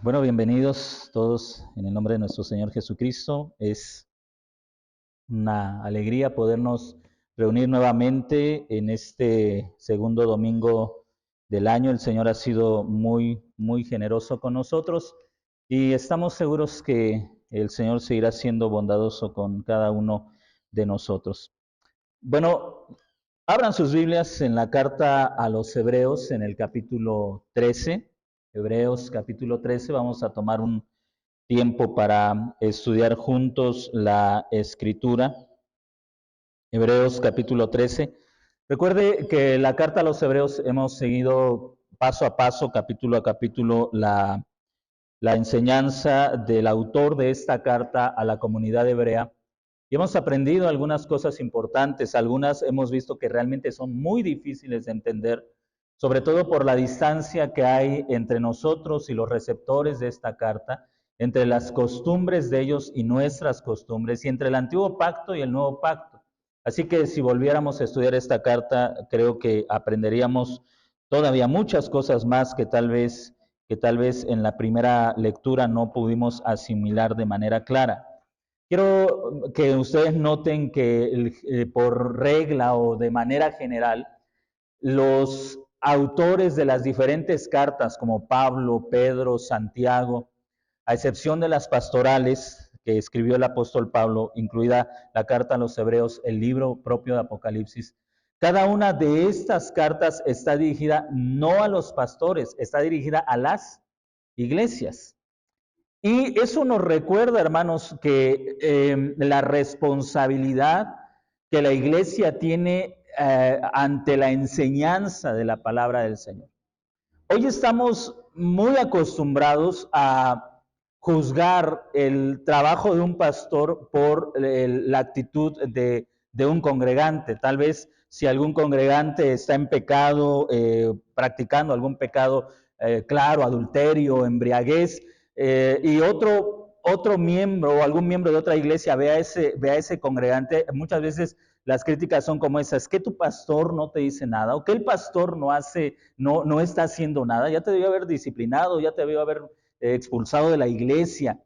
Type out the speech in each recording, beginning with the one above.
Bueno, bienvenidos todos en el nombre de nuestro Señor Jesucristo. Es una alegría podernos reunir nuevamente en este segundo domingo del año. El Señor ha sido muy generoso con nosotros y estamos seguros que el Señor seguirá siendo bondadoso con cada uno de nosotros. Bueno, abran sus Biblias en la carta a los Hebreos en el capítulo 13. Hebreos capítulo 13, vamos a tomar un tiempo para estudiar juntos la Escritura. Hebreos capítulo 13. Recuerde que la carta a los Hebreos hemos seguido paso a paso, capítulo a capítulo, la enseñanza del autor de esta carta a la comunidad hebrea. Y hemos aprendido algunas cosas importantes, algunas hemos visto que realmente son muy difíciles de entender, sobre todo por la distancia que hay entre nosotros y los receptores de esta carta, entre las costumbres de ellos y nuestras costumbres, y entre el antiguo pacto y el nuevo pacto. Así que si volviéramos a estudiar esta carta, creo que aprenderíamos todavía muchas cosas más que tal vez en la primera lectura no pudimos asimilar de manera clara. Quiero que ustedes noten que por regla o de manera general, los autores de las diferentes cartas, como Pablo, Pedro, Santiago, a excepción de las pastorales que escribió el apóstol Pablo, incluida la carta a los Hebreos, el libro propio de Apocalipsis, cada una de estas cartas está dirigida no a los pastores, está dirigida a las iglesias. Y eso nos recuerda, hermanos, que la responsabilidad que la iglesia tiene ante la enseñanza de la palabra del Señor. Hoy estamos muy acostumbrados a juzgar el trabajo de un pastor por la actitud de un congregante. Tal vez si algún congregante está en pecado, practicando algún pecado claro, adulterio, embriaguez, y otro miembro o algún miembro de otra iglesia ve a ese congregante, muchas veces las críticas son como esas: que tu pastor no te dice nada, o que el pastor no está haciendo nada, ya te debió haber disciplinado, ya te debió haber expulsado de la iglesia.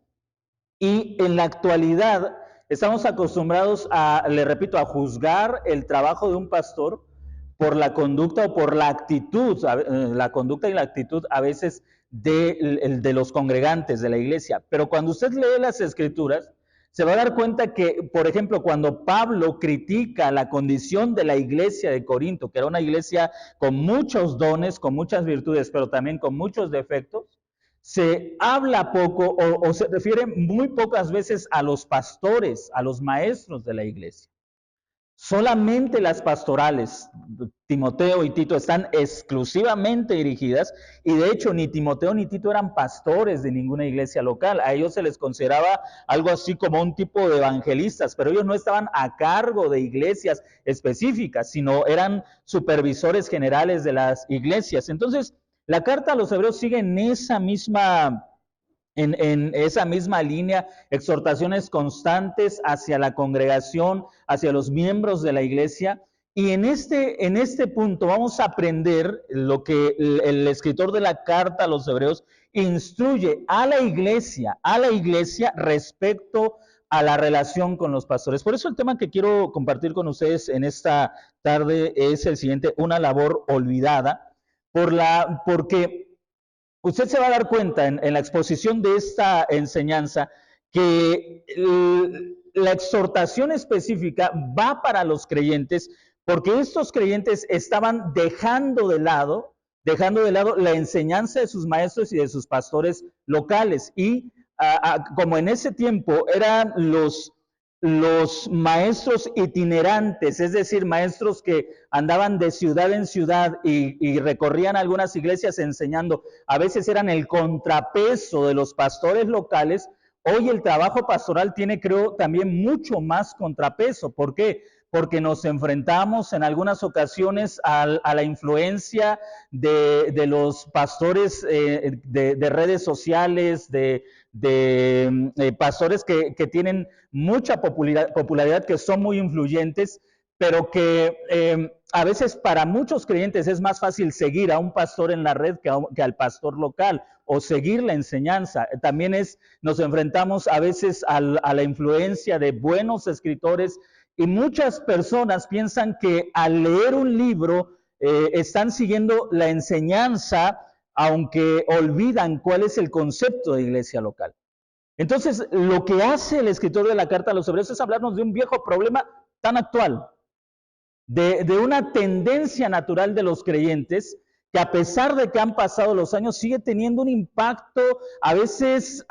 Y en la actualidad estamos acostumbrados le repito, a juzgar el trabajo de un pastor por la conducta o por la actitud, la conducta y la actitud a veces de los congregantes de la iglesia. Pero cuando usted lee las Escrituras, se va a dar cuenta que, por ejemplo, cuando Pablo critica la condición de la iglesia de Corinto, que era una iglesia con muchos dones, con muchas virtudes, pero también con muchos defectos, se habla poco o se refiere muy pocas veces a los pastores, a los maestros de la iglesia. Solamente las pastorales, Timoteo y Tito, están exclusivamente dirigidas, y de hecho ni Timoteo ni Tito eran pastores de ninguna iglesia local. A ellos se les consideraba algo así como un tipo de evangelistas, pero ellos no estaban a cargo de iglesias específicas, sino eran supervisores generales de las iglesias. Entonces, la carta a los Hebreos sigue en esa misma línea, exhortaciones constantes hacia la congregación, hacia los miembros de la iglesia. Y en este punto vamos a aprender lo que el escritor de la carta a los Hebreos instruye a la iglesia respecto a la relación con los pastores. Por eso el tema que quiero compartir con ustedes en esta tarde es el siguiente: una labor olvidada, porque usted se va a dar cuenta en la exposición de esta enseñanza que la exhortación específica va para los creyentes, porque estos creyentes estaban dejando de lado la enseñanza de sus maestros y de sus pastores locales. Y como en ese tiempo eran los maestros itinerantes, es decir, maestros que andaban de ciudad en ciudad y recorrían algunas iglesias enseñando, a veces eran el contrapeso de los pastores locales. Hoy el trabajo pastoral tiene, creo, también mucho más contrapeso. ¿Por qué? Porque nos enfrentamos en algunas ocasiones a la influencia de los pastores de redes sociales, de pastores que tienen mucha popularidad, que son muy influyentes, pero que a veces para muchos creyentes es más fácil seguir a un pastor en la red que al pastor local o seguir la enseñanza. También nos enfrentamos a veces a la influencia de buenos escritores y muchas personas piensan que al leer un libro están siguiendo la enseñanza, aunque olvidan cuál es el concepto de iglesia local. Entonces, lo que hace el escritor de la carta a los hebreos es hablarnos de un viejo problema tan actual, de una tendencia natural de los creyentes que a pesar de que han pasado los años sigue teniendo un impacto a veces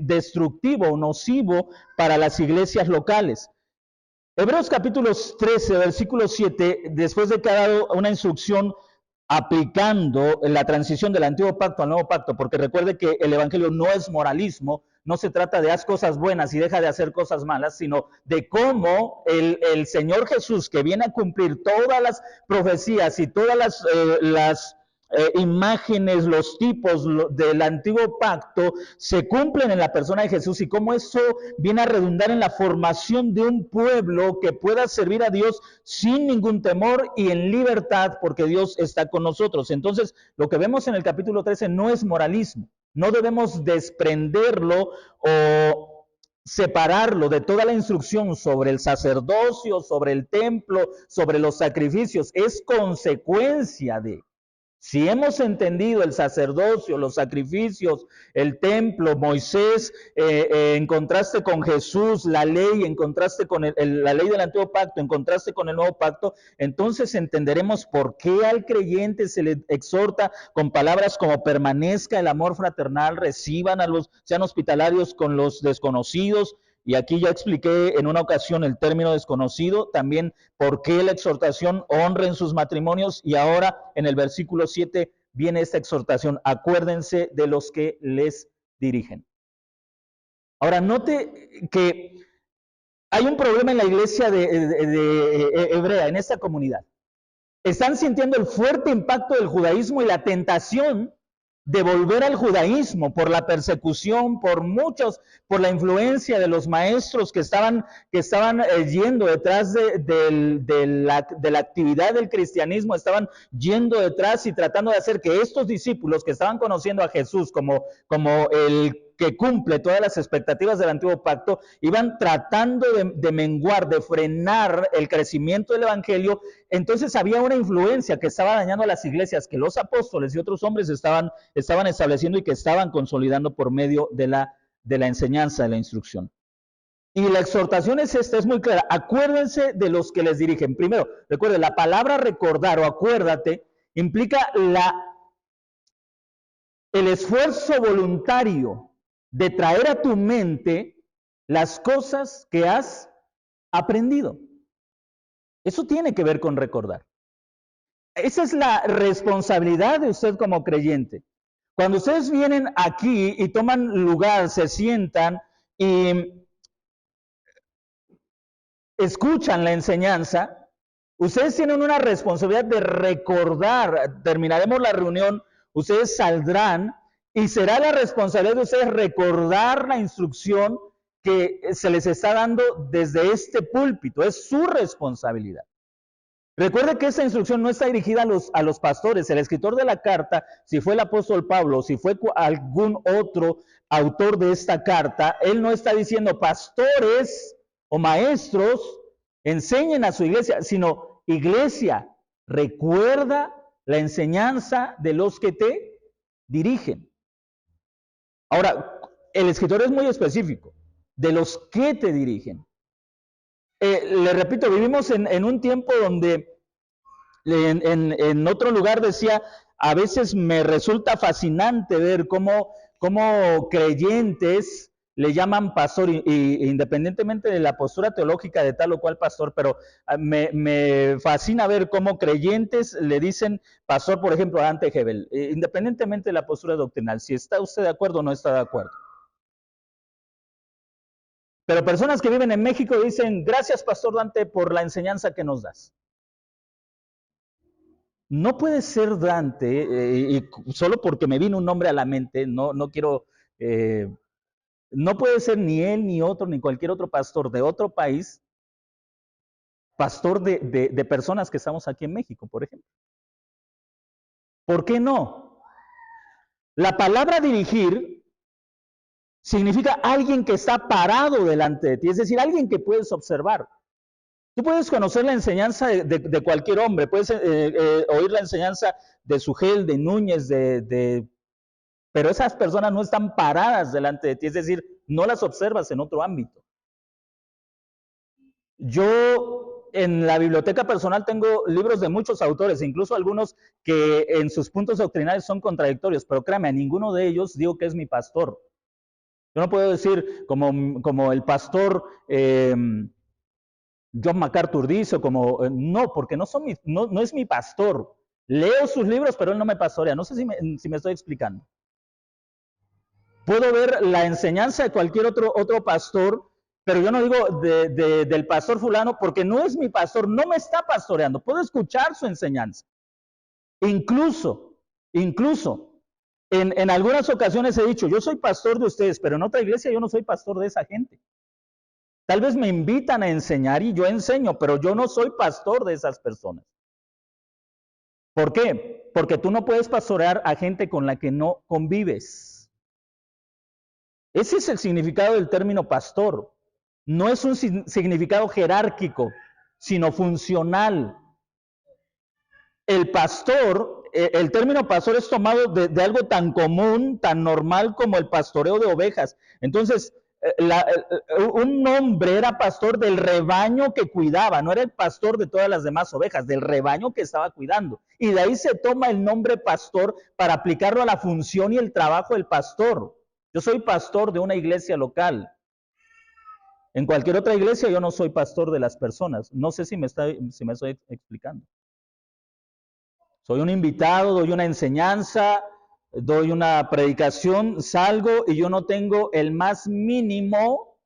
destructivo o nocivo para las iglesias locales. Hebreos capítulo 13, versículo 7, después de que ha dado una instrucción aplicando la transición del antiguo pacto al nuevo pacto, porque recuerde que el evangelio no es moralismo, no se trata de haz cosas buenas y deja de hacer cosas malas, sino de cómo el Señor Jesús, que viene a cumplir todas las profecías y todas las imágenes, los tipos del antiguo pacto se cumplen en la persona de Jesús y cómo eso viene a redundar en la formación de un pueblo que pueda servir a Dios sin ningún temor y en libertad porque Dios está con nosotros. Entonces, lo que vemos en el capítulo 13 no es moralismo, no debemos desprenderlo o separarlo de toda la instrucción sobre el sacerdocio, sobre el templo, sobre los sacrificios, es consecuencia de. Si hemos entendido el sacerdocio, los sacrificios, el templo, Moisés, en contraste con Jesús, la ley, en contraste con la ley del antiguo pacto, en contraste con el nuevo pacto, entonces entenderemos por qué al creyente se le exhorta con palabras como permanezca el amor fraternal, reciban sean hospitalarios con los desconocidos. Y aquí ya expliqué en una ocasión el término desconocido, también por qué la exhortación honren sus matrimonios y ahora en el versículo 7 viene esta exhortación, acuérdense de los que les dirigen. Ahora note que hay un problema en la iglesia de hebrea, en esta comunidad. Están sintiendo el fuerte impacto del judaísmo y la tentación de volver al judaísmo por la persecución, por la influencia de los maestros que estaban yendo detrás de la actividad del cristianismo, estaban yendo detrás y tratando de hacer que estos discípulos que estaban conociendo a Jesús como el que cumple todas las expectativas del antiguo pacto, iban tratando de menguar, de frenar el crecimiento del evangelio. Entonces había una influencia que estaba dañando a las iglesias que los apóstoles y otros hombres estaban estableciendo y que estaban consolidando por medio de la enseñanza, de la instrucción. Y la exhortación es muy clara, acuérdense de los que les dirigen. Primero, recuerden, la palabra recordar o acuérdate implica el esfuerzo voluntario de traer a tu mente las cosas que has aprendido. Eso tiene que ver con recordar. Esa es la responsabilidad de usted como creyente. Cuando ustedes vienen aquí y toman lugar, se sientan y escuchan la enseñanza, ustedes tienen una responsabilidad de recordar. Terminaremos la reunión, ustedes saldrán y será la responsabilidad de ustedes recordar la instrucción que se les está dando desde este púlpito. Es su responsabilidad. Recuerde que esta instrucción no está dirigida a los pastores. El escritor de la carta, si fue el apóstol Pablo, si fue algún otro autor de esta carta, él no está diciendo pastores o maestros enseñen a su iglesia, sino iglesia, recuerda la enseñanza de los que te dirigen. Ahora, el escritor es muy específico, de los que te dirigen. Le repito, vivimos en un tiempo donde en otro lugar decía, a veces me resulta fascinante ver cómo creyentes le llaman pastor, independientemente de la postura teológica de tal o cual pastor, pero me fascina ver cómo creyentes le dicen pastor, por ejemplo, a Dante Gebel, independientemente de la postura doctrinal, si está usted de acuerdo o no está de acuerdo. Pero personas que viven en México dicen, gracias Pastor Dante por la enseñanza que nos das. No puede ser Dante, y solo porque me vino un nombre a la mente, no quiero, no puede ser ni él, ni otro, ni cualquier otro pastor de otro país, pastor de personas que estamos aquí en México, por ejemplo. ¿Por qué no? La palabra dirigir significa alguien que está parado delante de ti, es decir, alguien que puedes observar. Tú puedes conocer la enseñanza de cualquier hombre, puedes oír la enseñanza de Sugel, de Núñez, pero esas personas no están paradas delante de ti, es decir, no las observas en otro ámbito. Yo en la biblioteca personal tengo libros de muchos autores, incluso algunos que en sus puntos doctrinales son contradictorios, pero créame, a ninguno de ellos digo que es mi pastor. Yo no puedo decir como el pastor John MacArthur dice, no, porque no es mi pastor. Leo sus libros, pero él no me pastorea. No sé si me estoy explicando. Puedo ver la enseñanza de cualquier otro pastor, pero yo no digo del pastor fulano, porque no es mi pastor, no me está pastoreando. Puedo escuchar su enseñanza. Incluso, en algunas ocasiones he dicho, yo soy pastor de ustedes, pero en otra iglesia yo no soy pastor de esa gente. Tal vez me invitan a enseñar y yo enseño, pero yo no soy pastor de esas personas. ¿Por qué? Porque tú no puedes pastorear a gente con la que no convives. Ese es el significado del término pastor. No es un significado jerárquico, sino funcional. El pastor, el término pastor es tomado de algo tan común, tan normal como el pastoreo de ovejas. Entonces, un hombre era pastor del rebaño que cuidaba, no era el pastor de todas las demás ovejas, del rebaño que estaba cuidando. Y de ahí se toma el nombre pastor para aplicarlo a la función y el trabajo del pastor. Yo soy pastor de una iglesia local. En cualquier otra iglesia yo no soy pastor de las personas. No sé si me estoy explicando. Soy un invitado, doy una enseñanza, doy una predicación, salgo y yo no tengo el más mínimo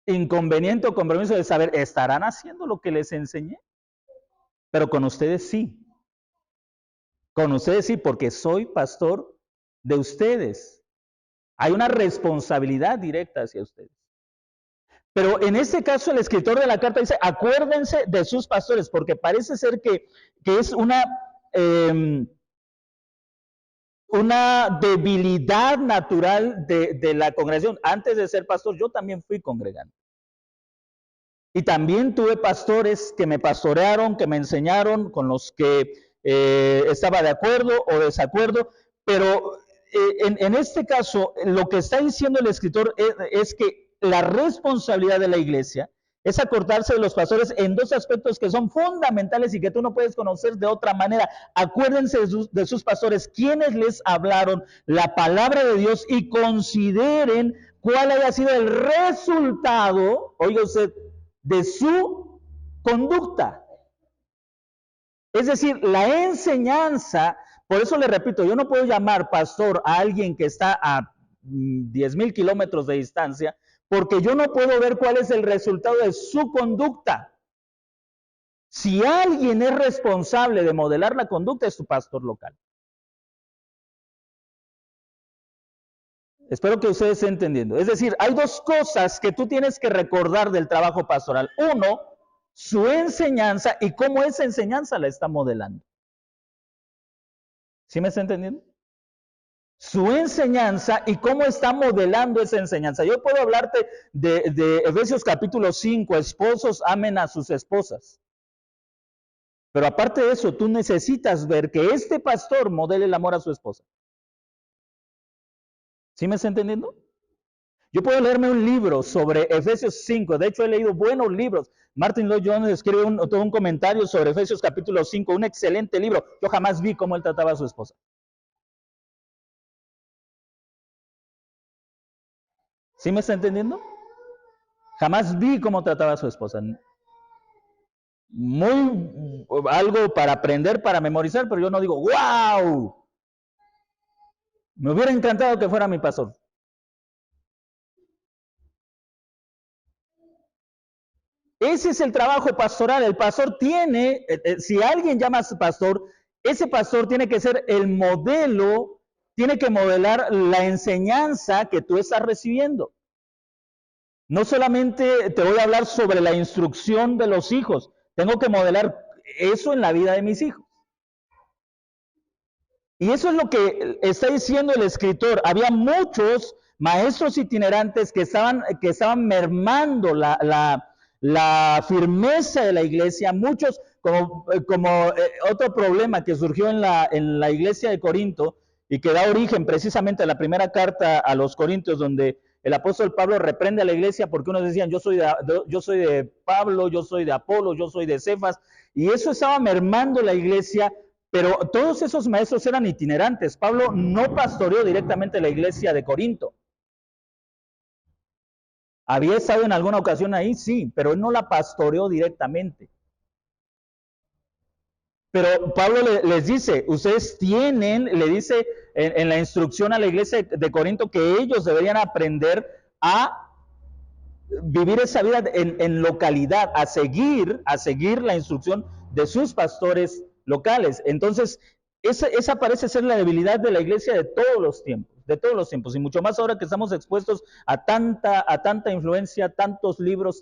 inconveniente o compromiso de saber, ¿estarán haciendo lo que les enseñé? Pero con ustedes sí. Con ustedes sí, porque soy pastor de ustedes. Hay una responsabilidad directa hacia ustedes. Pero en este caso el escritor de la carta dice, acuérdense de sus pastores, porque parece ser que es una debilidad natural de la congregación. Antes de ser pastor, yo también fui congregante. Y también tuve pastores que me pastorearon, que me enseñaron, con los que estaba de acuerdo o desacuerdo, pero en este caso, lo que está diciendo el escritor es que la responsabilidad de la iglesia es acordarse de los pastores en dos aspectos que son fundamentales y que tú no puedes conocer de otra manera. Acuérdense de sus pastores, quienes les hablaron la palabra de Dios y consideren cuál haya sido el resultado, oiga usted, de su conducta. Es decir, la enseñanza, por eso le repito, yo no puedo llamar pastor a alguien que está a 10,000 kilómetros de distancia, porque yo no puedo ver cuál es el resultado de su conducta. Si alguien es responsable de modelar la conducta, es su pastor local. Espero que ustedes estén entendiendo. Es decir, hay dos cosas que tú tienes que recordar del trabajo pastoral. Uno, su enseñanza y cómo esa enseñanza la está modelando. ¿Sí me está entendiendo? Su enseñanza y cómo está modelando esa enseñanza. Yo puedo hablarte de Efesios capítulo 5, esposos amen a sus esposas. Pero aparte de eso, tú necesitas ver que este pastor modele el amor a su esposa. ¿Sí me está entendiendo? Yo puedo leerme un libro sobre Efesios 5, de hecho he leído buenos libros. Martin Lloyd-Jones escribe todo un comentario sobre Efesios capítulo 5, un excelente libro. Yo jamás vi cómo él trataba a su esposa. ¿Sí me está entendiendo? Jamás vi cómo trataba a su esposa. Algo para aprender, para memorizar, pero yo no digo, ¡wow! Me hubiera encantado que fuera mi pastor. Ese es el trabajo pastoral. El pastor tiene, si alguien llama a su pastor, ese pastor tiene que ser el modelo, tiene que modelar la enseñanza que tú estás recibiendo. No solamente te voy a hablar sobre la instrucción de los hijos, tengo que modelar eso en la vida de mis hijos. Y eso es lo que está diciendo el escritor. Había muchos maestros itinerantes que estaban mermando la firmeza de la iglesia. Muchos, como otro problema que surgió en la iglesia de Corinto y que da origen precisamente a la primera carta a los Corintios, donde el apóstol Pablo reprende a la iglesia porque unos decían, yo soy de Pablo, yo soy de Apolo, yo soy de Cefas, y eso estaba mermando la iglesia. Pero todos esos maestros eran itinerantes. Pablo no pastoreó directamente la iglesia de Corinto. ¿Había estado en alguna ocasión ahí? Sí, pero él no la pastoreó directamente. Pero Pablo les dice, ustedes le dice en la instrucción a la iglesia de Corinto que ellos deberían aprender a vivir esa vida en localidad, a seguir la instrucción de sus pastores locales. Entonces, esa parece ser la debilidad de la iglesia de todos los tiempos, y mucho más ahora que estamos expuestos a tanta influencia, tantos libros,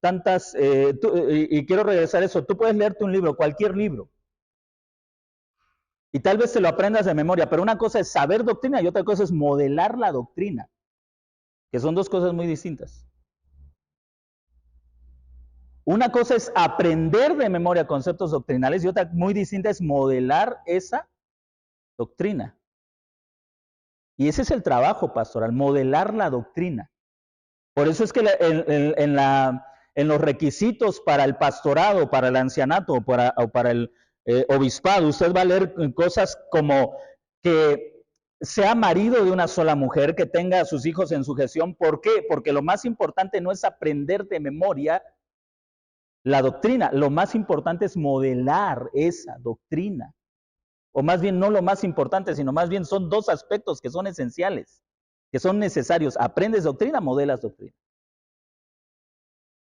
y quiero regresar a eso, tú puedes leerte un libro, cualquier libro, y tal vez te lo aprendas de memoria, pero una cosa es saber doctrina y otra cosa es modelar la doctrina, que son dos cosas muy distintas. Una cosa es aprender de memoria conceptos doctrinales y otra muy distinta es modelar esa doctrina. Y ese es el trabajo pastoral, modelar la doctrina. Por eso es que en los requisitos para el pastorado, para el ancianato o para el obispado, usted va a leer cosas como que sea marido de una sola mujer, que tenga a sus hijos en sujeción. ¿Por qué? Porque lo más importante no es aprender de memoria la doctrina, lo más importante es modelar esa doctrina. O más bien no lo más importante, sino más bien son dos aspectos que son esenciales, que son necesarios. Aprendes doctrina, modelas doctrina.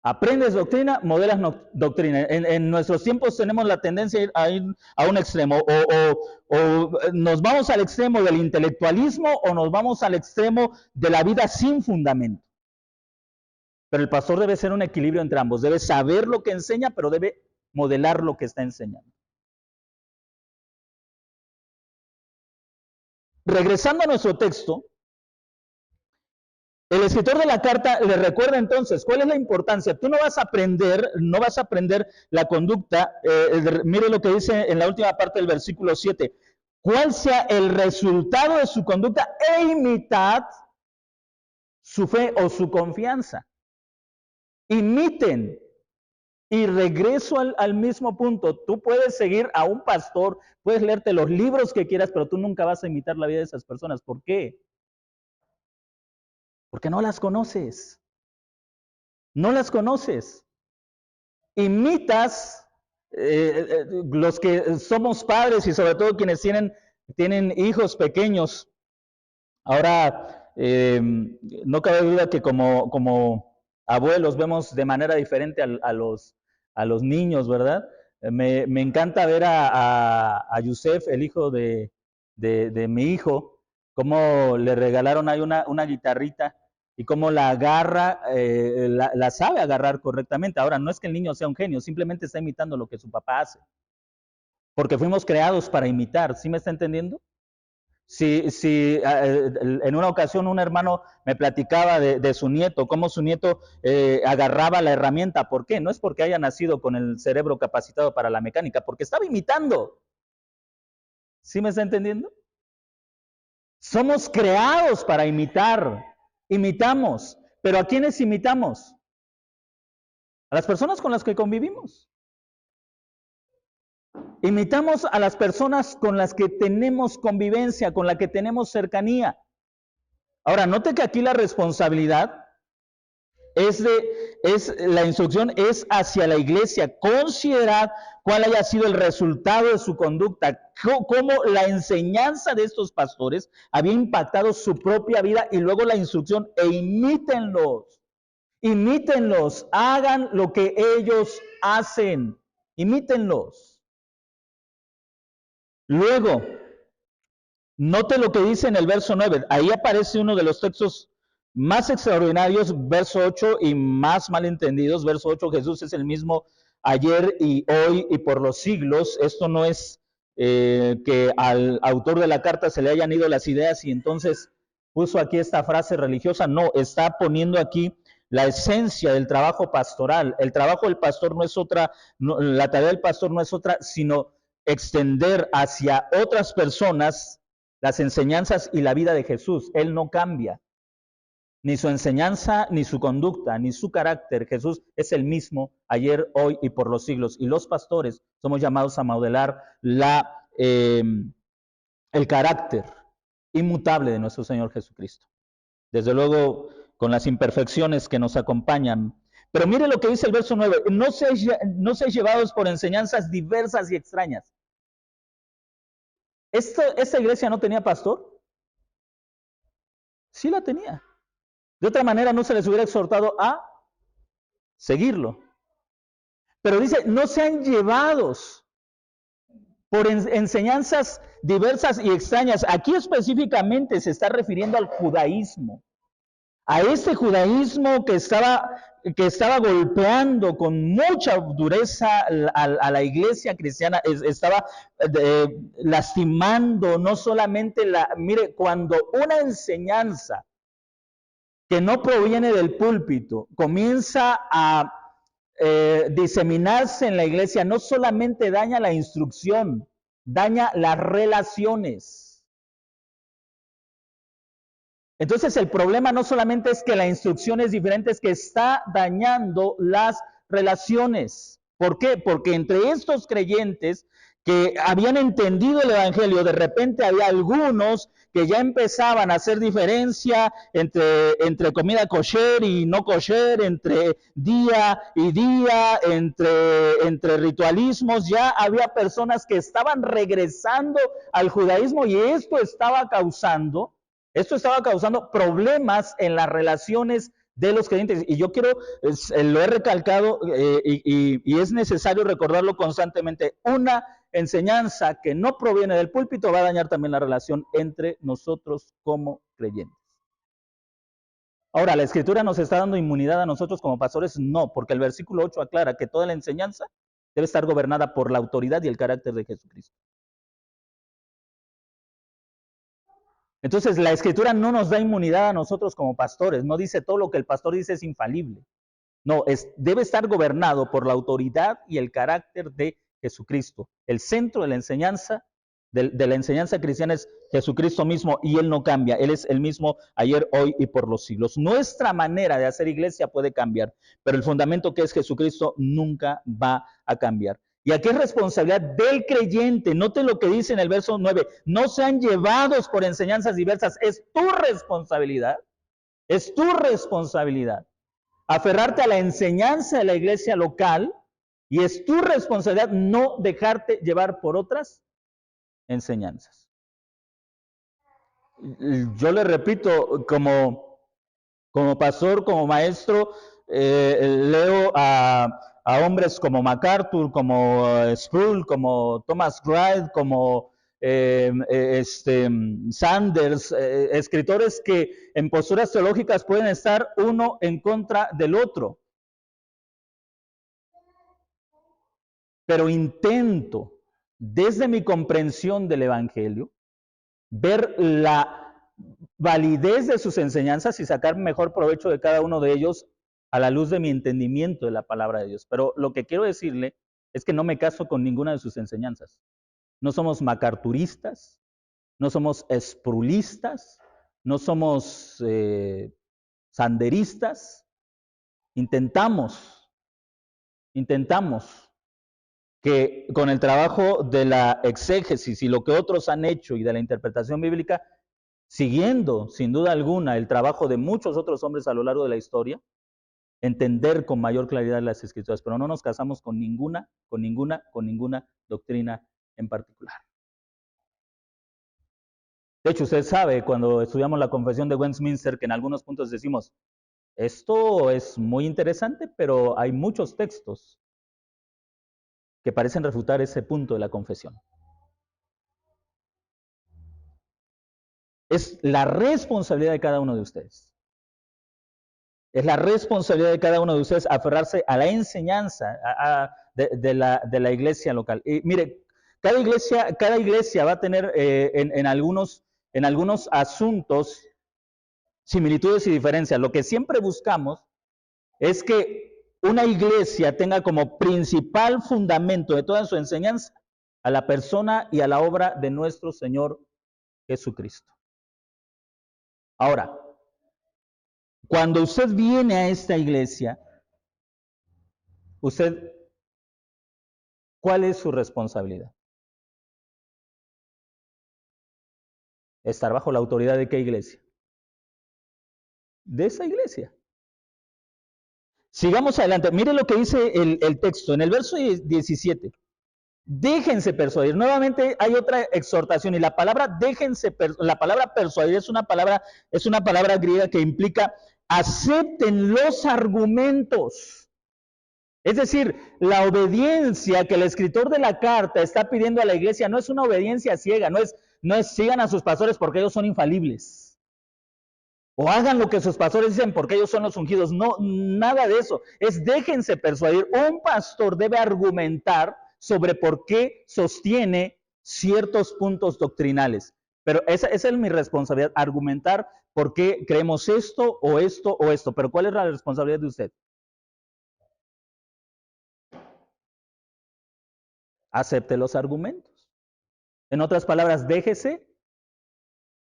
Aprendes doctrina, modelas doctrina. En nuestros tiempos tenemos la tendencia a ir a un extremo. O nos vamos al extremo del intelectualismo o nos vamos al extremo de la vida sin fundamento. Pero el pastor debe ser un equilibrio entre ambos. Debe saber lo que enseña, pero debe modelar lo que está enseñando. Regresando a nuestro texto, el escritor de la carta le recuerda entonces cuál es la importancia. Tú no vas a aprender la conducta. Mire lo que dice en la última parte del versículo 7. Cuál sea el resultado de su conducta e imitad su fe o su confianza. Imiten. Y regreso al mismo punto. Tú puedes seguir a un pastor, puedes leerte los libros que quieras, pero tú nunca vas a imitar la vida de esas personas. ¿Por qué? Porque no las conoces. No las conoces. Imitas, los que somos padres y sobre todo quienes tienen hijos pequeños. Ahora, no cabe duda que como abuelos vemos de manera diferente a los niños, ¿verdad? Me encanta ver a Yusef, el hijo de mi hijo, cómo le regalaron ahí una guitarrita y cómo la agarra, la sabe agarrar correctamente. Ahora, no es que el niño sea un genio, simplemente está imitando lo que su papá hace. Porque fuimos creados para imitar, ¿sí me está entendiendo? Si en una ocasión un hermano me platicaba de su nieto, cómo su nieto agarraba la herramienta. ¿Por qué? No es porque haya nacido con el cerebro capacitado para la mecánica, porque estaba imitando. ¿Sí me está entendiendo? Somos creados para imitar. Imitamos. ¿Pero a quiénes imitamos? A las personas con las que convivimos. Imitamos a las personas con las que tenemos convivencia, con las que tenemos cercanía. Ahora, note que aquí la responsabilidad la instrucción es hacia la iglesia. Considerad cuál haya sido el resultado de su conducta, cómo la enseñanza de estos pastores había impactado su propia vida, y luego la instrucción, e imítenlos, hagan lo que ellos hacen, imítenlos. Luego, note lo que dice en el verso 9. Ahí aparece uno de los textos más extraordinarios, verso 8, y más malentendidos, verso 8, Jesús es el mismo ayer y hoy y por los siglos. Esto no es que al autor de la carta se le hayan ido las ideas y entonces puso aquí esta frase religiosa. No, está poniendo aquí la esencia del trabajo pastoral. El trabajo del pastor no es otra, no, la tarea del pastor no es otra, sino extender hacia otras personas las enseñanzas y la vida de Jesús. Él no cambia, ni su enseñanza, ni su conducta, ni su carácter. Jesús es el mismo ayer, hoy y por los siglos. Y los pastores somos llamados a modelar el carácter inmutable de nuestro Señor Jesucristo. Desde luego, con las imperfecciones que nos acompañan. Pero mire lo que dice el verso 9. No seáis llevados por enseñanzas diversas y extrañas. ¿Esta iglesia no tenía pastor? Sí la tenía. De otra manera no se les hubiera exhortado a seguirlo. Pero dice, no sean llevados por enseñanzas diversas y extrañas. Aquí específicamente se está refiriendo al judaísmo. A ese judaísmo que estaba golpeando con mucha dureza a la iglesia cristiana, estaba lastimando no solamente mire, cuando una enseñanza que no proviene del púlpito comienza a diseminarse en la iglesia, no solamente daña la instrucción, daña las relaciones. Entonces el problema no solamente es que la instrucción es diferente, es que está dañando las relaciones. ¿Por qué? Porque entre estos creyentes que habían entendido el Evangelio, de repente había algunos que ya empezaban a hacer diferencia entre comida kosher y no kosher, entre día y día, entre ritualismos. Ya había personas que estaban regresando al judaísmo y esto estaba causando problemas en las relaciones de los creyentes. Y yo lo he recalcado y es necesario recordarlo constantemente. Una enseñanza que no proviene del púlpito va a dañar también la relación entre nosotros como creyentes. Ahora, ¿la Escritura nos está dando inmunidad a nosotros como pastores? No, porque el versículo 8 aclara que toda la enseñanza debe estar gobernada por la autoridad y el carácter de Jesucristo. Entonces, la Escritura no nos da inmunidad a nosotros como pastores, no dice todo lo que el pastor dice es infalible. No, debe estar gobernado por la autoridad y el carácter de Jesucristo. El centro de la enseñanza, de la enseñanza cristiana es Jesucristo mismo y Él no cambia. Él es el mismo ayer, hoy y por los siglos. Nuestra manera de hacer iglesia puede cambiar, pero el fundamento que es Jesucristo nunca va a cambiar. Y aquí es responsabilidad del creyente. Note lo que dice en el verso 9. No sean llevados por enseñanzas diversas. Es tu responsabilidad. Es tu responsabilidad. Aferrarte a la enseñanza de la iglesia local y es tu responsabilidad no dejarte llevar por otras enseñanzas. Yo le repito, como pastor, como maestro, leo a hombres como MacArthur, como Sproul, como Thomas Wright, como Sanders, escritores que en posturas teológicas pueden estar uno en contra del otro. Pero intento, desde mi comprensión del Evangelio, ver la validez de sus enseñanzas y sacar mejor provecho de cada uno de ellos a la luz de mi entendimiento de la palabra de Dios. Pero lo que quiero decirle es que no me caso con ninguna de sus enseñanzas. No somos macarturistas, no somos esprulistas, no somos sanderistas. Intentamos que con el trabajo de la exégesis y lo que otros han hecho y de la interpretación bíblica, siguiendo sin duda alguna el trabajo de muchos otros hombres a lo largo de la historia, entender con mayor claridad las escrituras, pero no nos casamos con ninguna doctrina en particular. De hecho, usted sabe, cuando estudiamos la Confesión de Westminster, que en algunos puntos decimos, esto es muy interesante, pero hay muchos textos que parecen refutar ese punto de la confesión. Es la responsabilidad de cada uno de ustedes Es la responsabilidad de cada uno de ustedes aferrarse a la enseñanza de la iglesia local. Y mire, cada iglesia va a tener en algunos asuntos similitudes y diferencias. Lo que siempre buscamos es que una iglesia tenga como principal fundamento de toda su enseñanza a la persona y a la obra de nuestro Señor Jesucristo. Ahora, cuando usted viene a esta iglesia, ¿cuál es su responsabilidad? ¿Estar bajo la autoridad de qué iglesia? De esa iglesia. Sigamos adelante. Mire lo que dice el texto en el verso 17. Déjense persuadir. Nuevamente hay otra exhortación y la palabra la palabra persuadir es una palabra griega que implica acepten los argumentos. Es decir, la obediencia que el escritor de la carta está pidiendo a la iglesia no es una obediencia ciega, no es sigan a sus pastores porque ellos son infalibles. O hagan lo que sus pastores dicen porque ellos son los ungidos. No, nada de eso. Es déjense persuadir. Un pastor debe argumentar sobre por qué sostiene ciertos puntos doctrinales. Pero esa es mi responsabilidad, argumentar por qué creemos esto o esto o esto. Pero ¿cuál es la responsabilidad de usted? Acepte los argumentos. En otras palabras, déjese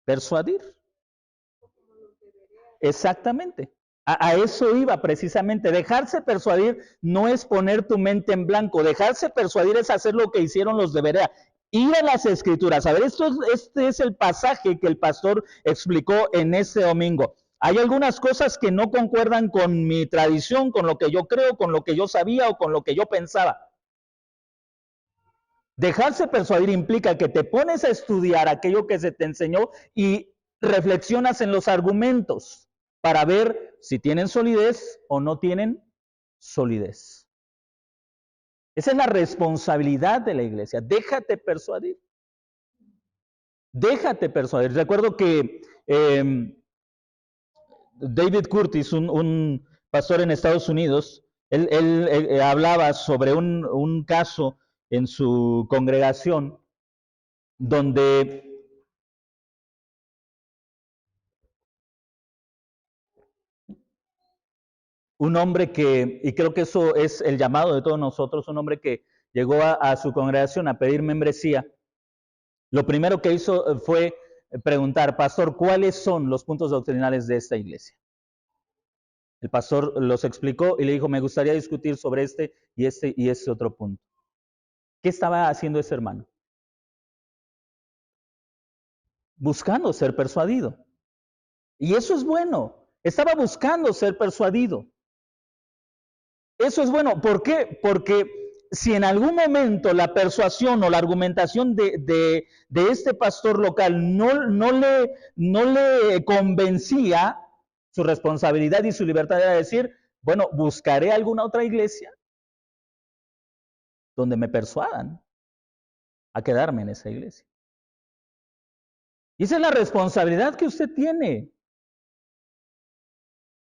persuadir. Exactamente. A eso iba precisamente. Dejarse persuadir no es poner tu mente en blanco. Dejarse persuadir es hacer lo que hicieron los de Berea. Ir a las escrituras. A ver, este es el pasaje que el pastor explicó en este domingo. Hay algunas cosas que no concuerdan con mi tradición, con lo que yo creo, con lo que yo sabía o con lo que yo pensaba. Dejarse persuadir implica que te pones a estudiar aquello que se te enseñó y reflexionas en los argumentos para ver si tienen solidez o no tienen solidez. Esa es la responsabilidad de la iglesia. Déjate persuadir. Déjate persuadir. Recuerdo que David Curtis, un pastor en Estados Unidos, él hablaba sobre un caso en su congregación donde un hombre y creo que eso es el llamado de todos nosotros, un hombre que llegó a su congregación a pedir membresía, lo primero que hizo fue preguntar, pastor, ¿cuáles son los puntos doctrinales de esta iglesia? El pastor los explicó y le dijo, me gustaría discutir sobre este y este otro punto. ¿Qué estaba haciendo ese hermano? Buscando ser persuadido. Y eso es bueno. Estaba buscando ser persuadido. Eso es bueno. ¿Por qué? Porque si en algún momento la persuasión o la argumentación de este pastor local no le convencía, su responsabilidad y su libertad era decir, bueno, buscaré alguna otra iglesia donde me persuadan a quedarme en esa iglesia. Y esa es la responsabilidad que usted tiene.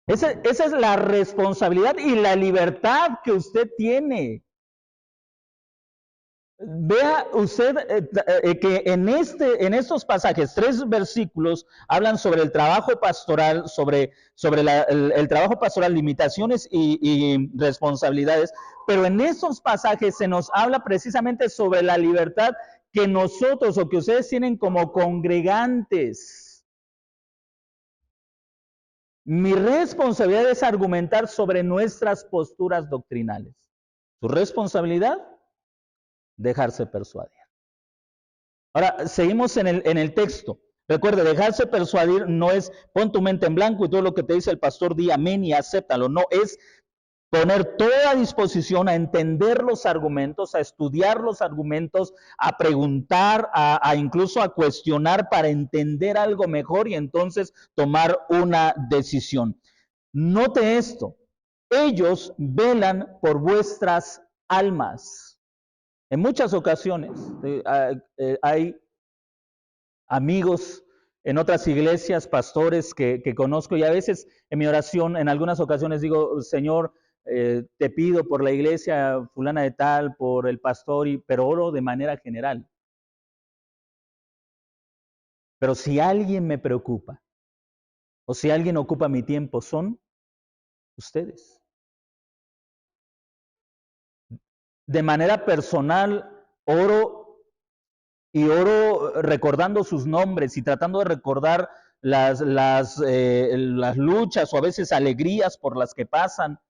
Esa es la responsabilidad y la libertad que usted tiene. Vea usted que en estos pasajes, 3 versículos hablan sobre el trabajo pastoral, sobre el trabajo pastoral, limitaciones y responsabilidades, pero en estos pasajes se nos habla precisamente sobre la libertad que nosotros o que ustedes tienen como congregantes. Mi responsabilidad es argumentar sobre nuestras posturas doctrinales. Su responsabilidad, dejarse persuadir. Ahora, seguimos en el texto. Recuerde, dejarse persuadir no es pon tu mente en blanco y todo lo que te dice el pastor di amén y acéptalo. No, es poner toda disposición a entender los argumentos, a estudiar los argumentos, a preguntar, a incluso a cuestionar para entender algo mejor y entonces tomar una decisión. Note esto, ellos velan por vuestras almas. En muchas ocasiones hay amigos en otras iglesias, pastores que conozco, y a veces en mi oración, en algunas ocasiones digo, Señor, te pido por la iglesia fulana de tal, por el pastor, pero oro de manera general. Pero si alguien me preocupa, o si alguien ocupa mi tiempo, son ustedes. De manera personal, oro y oro recordando sus nombres y tratando de recordar las luchas o a veces alegrías por las que pasan.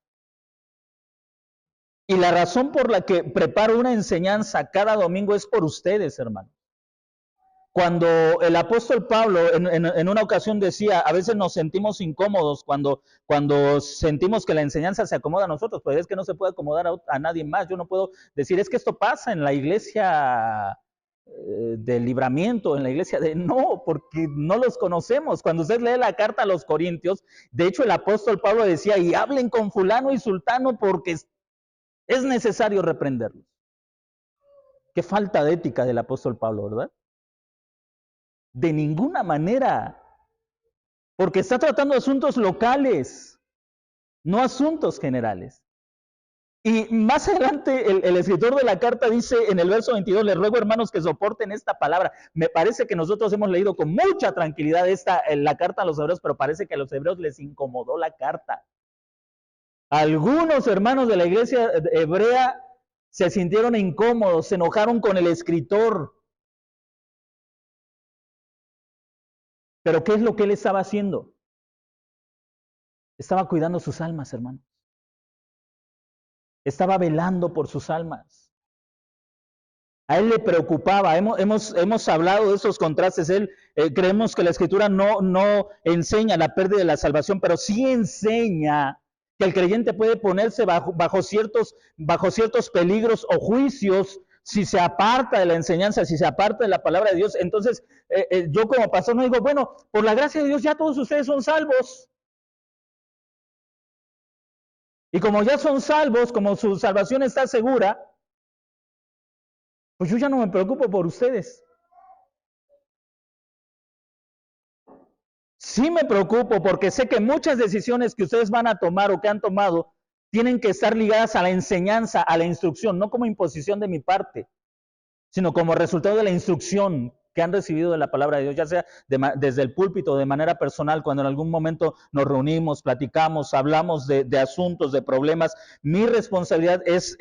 Y la razón por la que preparo una enseñanza cada domingo es por ustedes, hermano. Cuando el apóstol Pablo en una ocasión decía, a veces nos sentimos incómodos cuando sentimos que la enseñanza se acomoda a nosotros, pues es que no se puede acomodar a nadie más. Yo no puedo decir, es que esto pasa en la iglesia del Libramiento, en la iglesia de... No, porque no los conocemos. Cuando usted lee la carta a los Corintios, de hecho el apóstol Pablo decía, y hablen con fulano y sultano porque es necesario reprenderlos. Qué falta de ética del apóstol Pablo, ¿verdad? De ninguna manera, porque está tratando asuntos locales, no asuntos generales. Y más adelante el escritor de la carta dice en el verso 22, les ruego hermanos que soporten esta palabra. Me parece que nosotros hemos leído con mucha tranquilidad la carta a los hebreos, pero parece que a los hebreos les incomodó la carta. Algunos hermanos de la iglesia hebrea se sintieron incómodos, se enojaron con el escritor. Pero ¿qué es lo que él estaba haciendo? Estaba cuidando sus almas, hermanos. Estaba velando por sus almas. A él le preocupaba. Hemos hablado de esos contrastes. Creemos que la Escritura no enseña la pérdida de la salvación, pero sí enseña que el creyente puede ponerse bajo ciertos peligros o juicios si se aparta de la enseñanza, si se aparta de la palabra de Dios. Entonces, yo como pastor no digo, bueno, por la gracia de Dios ya todos ustedes son salvos. Y como ya son salvos, como su salvación está segura, pues yo ya no me preocupo por ustedes. Sí me preocupo porque sé que muchas decisiones que ustedes van a tomar o que han tomado tienen que estar ligadas a la enseñanza, a la instrucción, no como imposición de mi parte, sino como resultado de la instrucción que han recibido de la palabra de Dios, ya sea desde el púlpito, de manera personal, cuando en algún momento nos reunimos, platicamos, hablamos de asuntos, de problemas. Mi responsabilidad es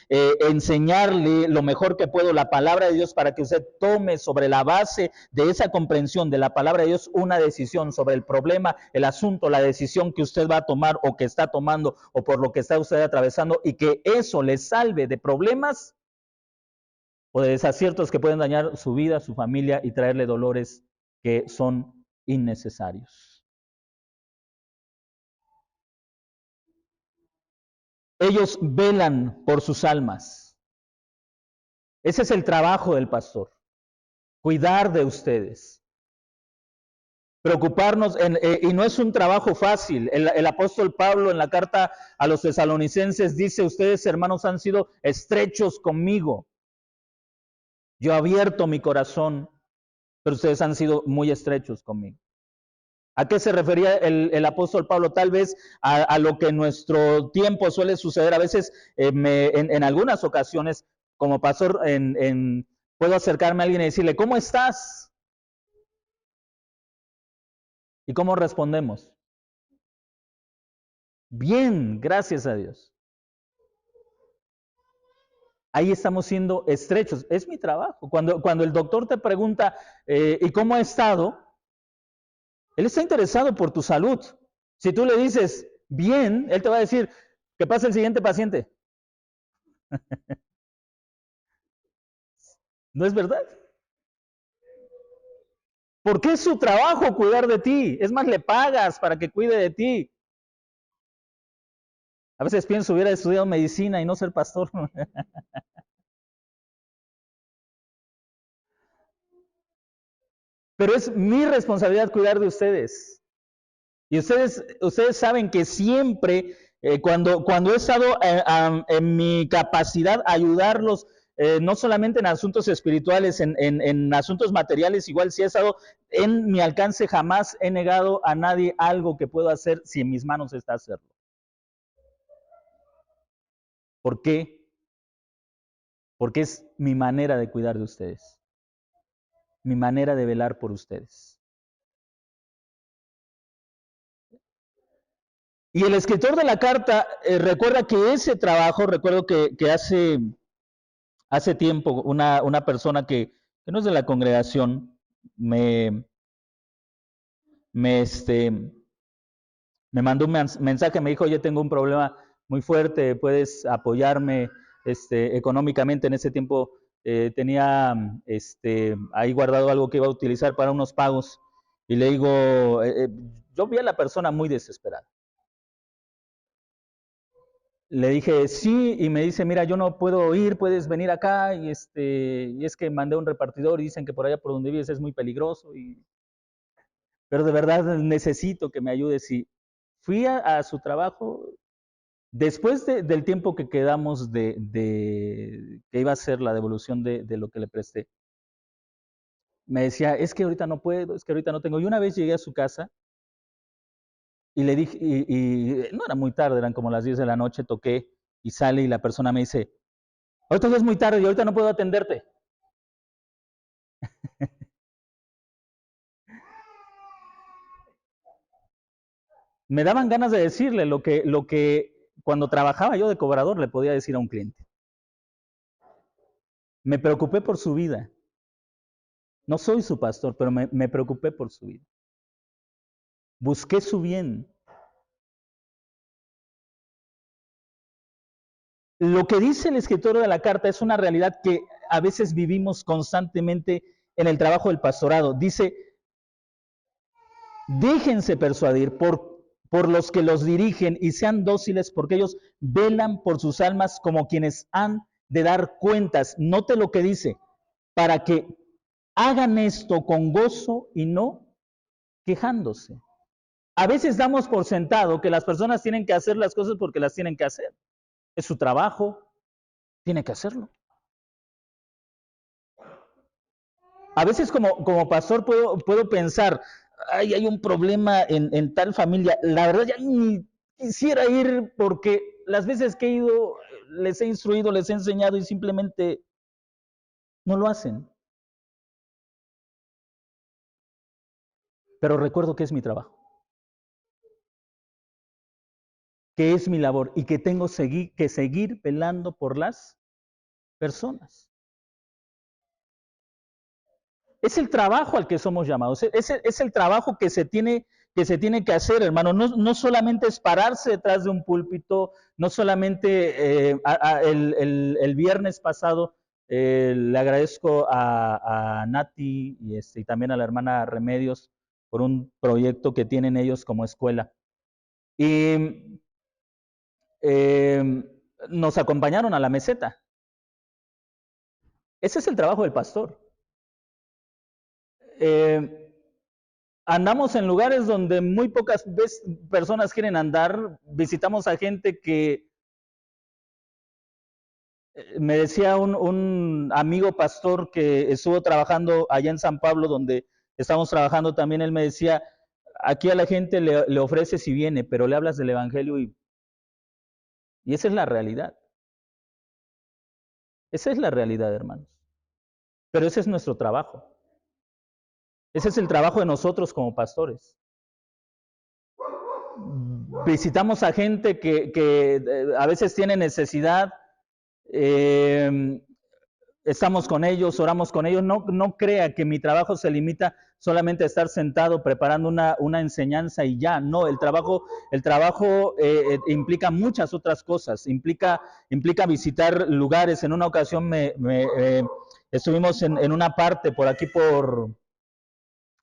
enseñarle lo mejor que puedo la palabra de Dios para que usted tome sobre la base de esa comprensión de la palabra de Dios una decisión sobre el problema, el asunto, la decisión que usted va a tomar o que está tomando o por lo que está usted atravesando y que eso le salve de problemas o de desaciertos que pueden dañar su vida, su familia y traerle dolores que son innecesarios. Ellos velan por sus almas. Ese es el trabajo del pastor, cuidar de ustedes. Preocuparnos, y no es un trabajo fácil. El apóstol Pablo en la carta a los tesalonicenses dice, ustedes hermanos han sido estrechos conmigo. Yo he abierto mi corazón, pero ustedes han sido muy estrechos conmigo. ¿A qué se refería el apóstol Pablo? Tal vez a lo que en nuestro tiempo suele suceder. A veces, en algunas ocasiones, como pastor, puedo acercarme a alguien y decirle, ¿cómo estás? ¿Y cómo respondemos? Bien, gracias a Dios. Ahí estamos siendo estrechos. Es mi trabajo. Cuando el doctor te pregunta, ¿y cómo ha estado? Él está interesado por tu salud. Si tú le dices, bien, él te va a decir, ¿qué pasa el siguiente paciente? ¿No es verdad? Porque es su trabajo cuidar de ti. Es más, le pagas para que cuide de ti. A veces pienso, hubiera estudiado medicina y no ser pastor. Pero es mi responsabilidad cuidar de ustedes. Y ustedes saben que siempre, cuando he estado en mi capacidad ayudarlos, no solamente en asuntos espirituales, en asuntos materiales, igual si he estado en mi alcance, jamás he negado a nadie algo que puedo hacer si en mis manos está hacerlo. ¿Por qué? Porque es mi manera de cuidar de ustedes, mi manera de velar por ustedes. Y el escritor de la carta recuerda que ese trabajo, recuerdo que hace tiempo una persona que no es de la congregación me, me, este, me mandó un mensaje, me dijo, oye, tengo un problema muy fuerte, puedes apoyarme económicamente. En ese tiempo tenía ahí guardado algo que iba a utilizar para unos pagos. Y le digo, yo vi a la persona muy desesperada. Le dije, sí, y me dice, mira, yo no puedo ir, puedes venir acá, y es que mandé un repartidor y dicen que por allá por donde vives es muy peligroso, pero de verdad necesito que me ayudes. Y fui a su trabajo. Después del tiempo que quedamos que iba a ser la devolución de lo que le presté, me decía, es que ahorita no puedo, es que ahorita no tengo. Y una vez llegué a su casa y le dije, y no era muy tarde, eran como las 10 de la noche, toqué y sale y la persona me dice, ahorita ya es muy tarde y ahorita no puedo atenderte. Me daban ganas de decirle lo que cuando trabajaba yo de cobrador le podía decir a un cliente. Me preocupé por su vida. No soy su pastor, pero me preocupé por su vida. Busqué su bien. Lo que dice el escritor de la carta es una realidad que a veces vivimos constantemente en el trabajo del pastorado. Dice, déjense persuadir por los que los dirigen y sean dóciles porque ellos velan por sus almas como quienes han de dar cuentas. Note lo que dice, para que hagan esto con gozo y no quejándose. A veces damos por sentado que las personas tienen que hacer las cosas porque las tienen que hacer. Es su trabajo, tiene que hacerlo. A veces como pastor puedo pensar, ay, hay un problema en tal familia. La verdad ya ni quisiera ir porque las veces que he ido les he instruido, les he enseñado y simplemente no lo hacen. Pero recuerdo que es mi trabajo, que es mi labor y que tengo que seguir velando por las personas. Es el trabajo al que somos llamados, es el trabajo que se tiene que hacer, hermano. No solamente es pararse detrás de un púlpito, no solamente el viernes pasado le agradezco a Nati y también a la hermana Remedios por un proyecto que tienen ellos como escuela. Y nos acompañaron a la meseta. Ese es el trabajo del pastor. Eh, Andamos en lugares donde muy pocas personas quieren andar. Visitamos a gente que me decía un amigo pastor que estuvo trabajando allá en San Pablo, donde estamos trabajando también. Él me decía, aquí a la gente le ofreces si viene, pero le hablas del evangelio y esa es la realidad. Esa es la realidad, hermanos. Pero ese es nuestro trabajo. Ese es el trabajo de nosotros como pastores. Visitamos a gente que a veces tiene necesidad, eh, estamos con ellos, oramos con ellos. No crea que mi trabajo se limita solamente a estar sentado preparando una enseñanza y ya. No, el trabajo implica muchas otras cosas. Implica visitar lugares. En una ocasión estuvimos en una parte por aquí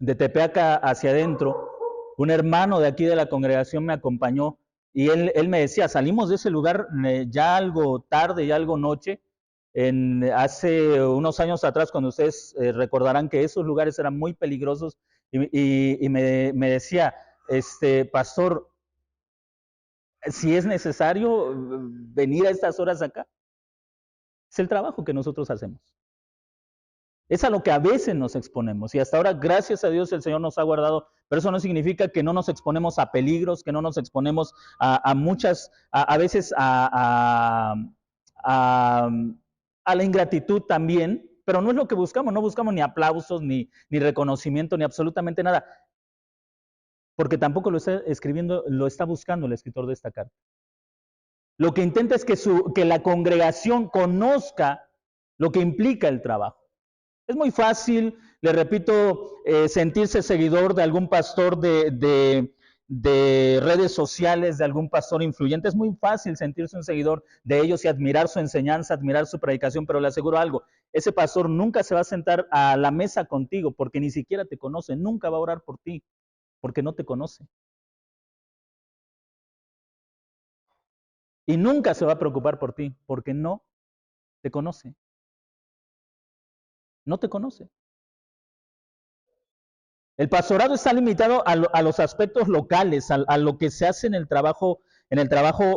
de Tepeaca hacia adentro. Un hermano de aquí de la congregación me acompañó y él me decía, salimos de ese lugar ya algo tarde, ya algo noche, hace unos años atrás, cuando ustedes recordarán que esos lugares eran muy peligrosos, y me decía, pastor, si es necesario venir a estas horas acá, Es el trabajo que nosotros hacemos. Es a lo que a veces nos exponemos. Y hasta ahora, gracias a Dios, el Señor nos ha guardado. Pero eso no significa que no nos exponemos a peligros, que no nos exponemos a muchas, a veces a la ingratitud también. Pero no es lo que buscamos. No buscamos ni aplausos, ni reconocimiento, ni absolutamente nada. Porque tampoco lo está escribiendo, lo está buscando el escritor de esta carta. Lo que intenta es que la congregación conozca lo que implica el trabajo. Es muy fácil, le repito, sentirse seguidor de algún pastor de redes sociales, de algún pastor influyente. Es muy fácil sentirse un seguidor de ellos y admirar su enseñanza, admirar su predicación, pero le aseguro algo, ese pastor nunca se va a sentar a la mesa contigo porque ni siquiera te conoce, nunca va a orar por ti porque no te conoce. Y nunca se va a preocupar por ti porque no te conoce. No te conoce. El pastorado está limitado a los aspectos locales, a lo que se hace en el trabajo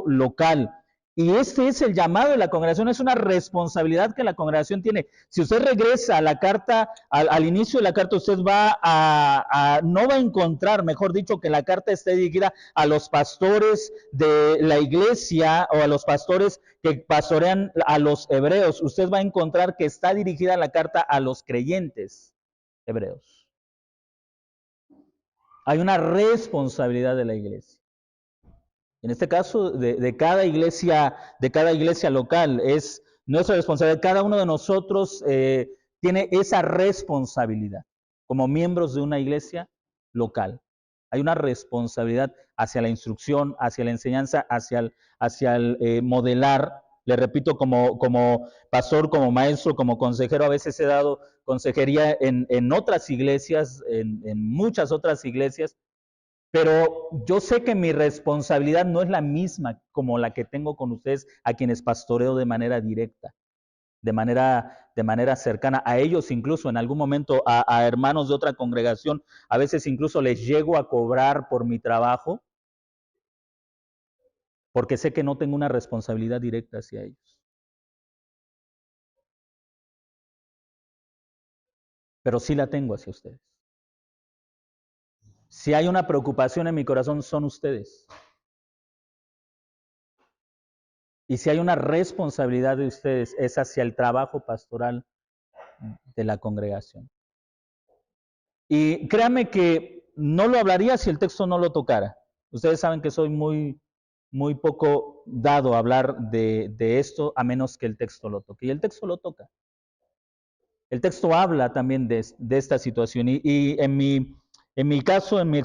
local. Y este es el llamado de la congregación, es una responsabilidad que la congregación tiene. Si usted regresa a la carta, al inicio de la carta, usted no va a encontrar, mejor dicho, que la carta esté dirigida a los pastores de la iglesia o a los pastores que pastorean a los hebreos. Usted va a encontrar que está dirigida la carta a los creyentes hebreos. Hay una responsabilidad de la iglesia. En este caso, de cada iglesia local, es nuestra responsabilidad. Cada uno de nosotros tiene esa responsabilidad como miembros de una iglesia local. Hay una responsabilidad hacia la instrucción, hacia la enseñanza, hacia el modelar. Le repito, como pastor, como maestro, como consejero, a veces he dado consejería en otras iglesias, en muchas otras iglesias, pero yo sé que mi responsabilidad no es la misma como la que tengo con ustedes, a quienes pastoreo de manera directa, de manera cercana. A ellos incluso en algún momento, a hermanos de otra congregación, a veces incluso les llego a cobrar por mi trabajo, porque sé que no tengo una responsabilidad directa hacia ellos. Pero sí la tengo hacia ustedes. Si hay una preocupación en mi corazón, son ustedes. Y si hay una responsabilidad de ustedes, es hacia el trabajo pastoral de la congregación. Y créanme que no lo hablaría si el texto no lo tocara. Ustedes saben que soy muy poco dado a hablar de esto, a menos que el texto lo toque. Y el texto lo toca. El texto habla también de esta situación. Y en mi caso, en mi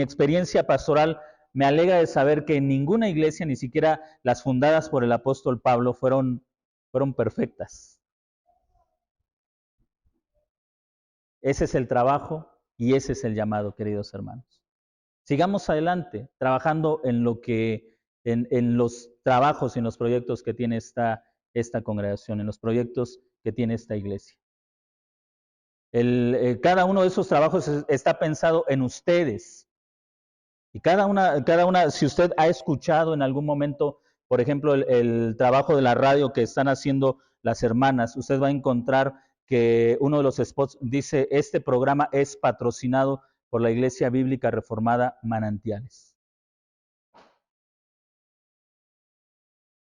experiencia pastoral, me alegra de saber que ninguna iglesia, ni siquiera las fundadas por el apóstol Pablo, fueron perfectas. Ese es el trabajo y ese es el llamado, queridos hermanos. Sigamos adelante, trabajando en los trabajos y en los proyectos que tiene esta congregación, en los proyectos que tiene esta iglesia. Cada uno de esos trabajos está pensado en ustedes. Y cada una, si usted ha escuchado en algún momento, por ejemplo, el trabajo de la radio que están haciendo las hermanas, usted va a encontrar que uno de los spots dice, este programa es patrocinado por la Iglesia Bíblica Reformada Manantiales.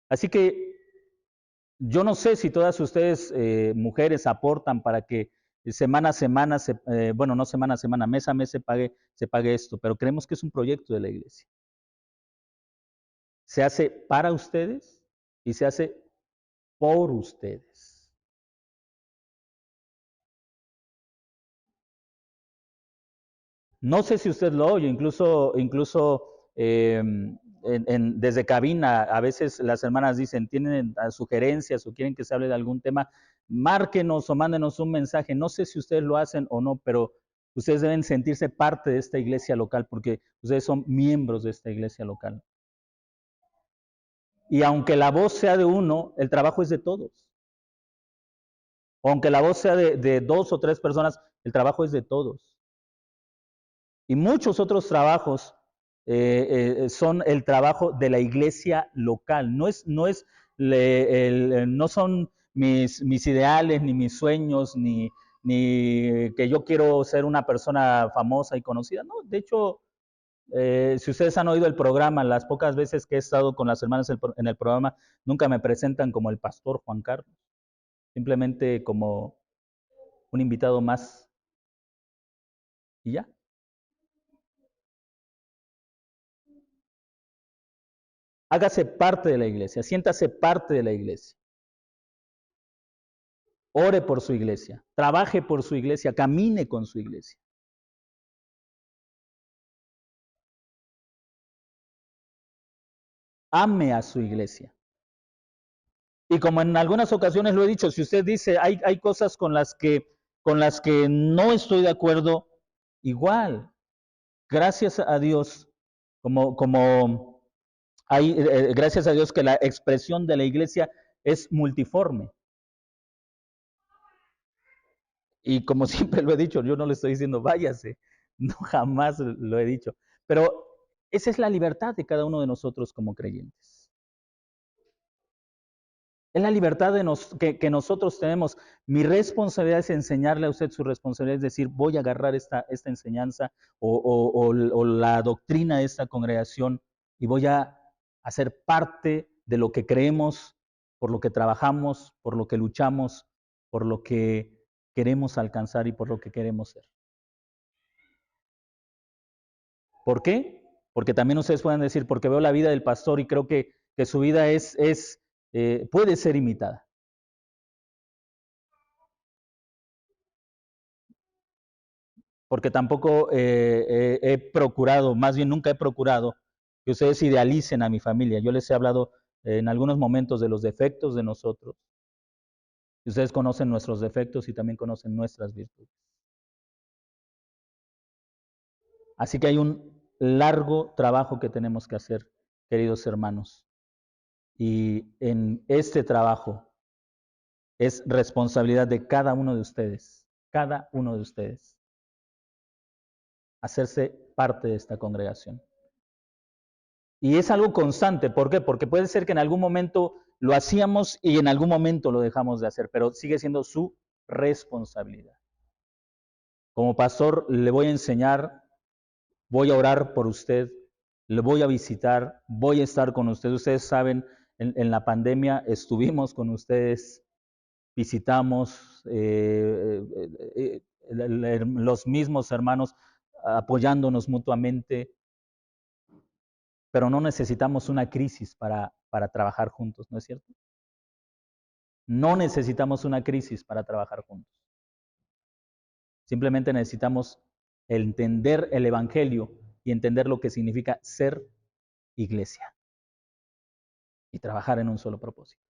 Así que yo no sé si todas ustedes, mujeres, aportan para que semana a semana, no semana a semana, mes a mes se pague esto, pero creemos que es un proyecto de la iglesia. Se hace para ustedes y se hace por ustedes. No sé si usted lo oye, incluso desde cabina, a veces las hermanas dicen, tienen sugerencias o quieren que se hable de algún tema, márquenos o mándenos un mensaje. No sé si ustedes lo hacen o no, pero ustedes deben sentirse parte de esta iglesia local porque ustedes son miembros de esta iglesia local. Y aunque la voz sea de uno, el trabajo es de todos. O aunque la voz sea de 2 o 3 personas, el trabajo es de todos. Y muchos otros trabajos son el trabajo de la iglesia local. No son mis ideales, ni mis sueños, ni que yo quiero ser una persona famosa y conocida. No, de hecho, si ustedes han oído el programa, las pocas veces que he estado con las hermanas en el programa, nunca me presentan como el pastor Juan Carlos, simplemente como un invitado más y ya. Hágase parte de la iglesia, siéntase parte de la iglesia. Ore por su iglesia, trabaje por su iglesia, camine con su iglesia. Ame a su iglesia. Y como en algunas ocasiones lo he dicho, si usted dice, hay cosas con las que no estoy de acuerdo, igual, gracias a Dios, como hay, gracias a Dios que la expresión de la iglesia es multiforme. Y como siempre lo he dicho, yo no le estoy diciendo váyase, no jamás lo he dicho. Pero esa es la libertad de cada uno de nosotros como creyentes. Es la libertad que nosotros tenemos. Mi responsabilidad es enseñarle a usted, su responsabilidad es decir, voy a agarrar esta enseñanza o la doctrina de esta congregación y voy a hacer parte de lo que creemos, por lo que trabajamos, por lo que luchamos, por lo que queremos alcanzar y por lo que queremos ser. ¿Por qué? Porque también ustedes pueden decir, porque veo la vida del pastor y creo que su vida puede ser imitada. Porque tampoco he procurado, más bien nunca he procurado que ustedes idealicen a mi familia. Yo les he hablado en algunos momentos de los defectos de nosotros. Y ustedes conocen nuestros defectos y también conocen nuestras virtudes. Así que hay un largo trabajo que tenemos que hacer, queridos hermanos. Y en este trabajo es responsabilidad de cada uno de ustedes, hacerse parte de esta congregación. Y es algo constante, ¿por qué? Porque puede ser que en algún momento lo hacíamos y en algún momento lo dejamos de hacer, pero sigue siendo su responsabilidad. Como pastor le voy a enseñar, voy a orar por usted, le voy a visitar, voy a estar con usted. Ustedes saben, en la pandemia estuvimos con ustedes, visitamos los mismos hermanos apoyándonos mutuamente, pero no necesitamos una crisis para trabajar juntos, ¿no es cierto? No necesitamos una crisis para trabajar juntos. Simplemente necesitamos entender el Evangelio y entender lo que significa ser iglesia y trabajar en un solo propósito.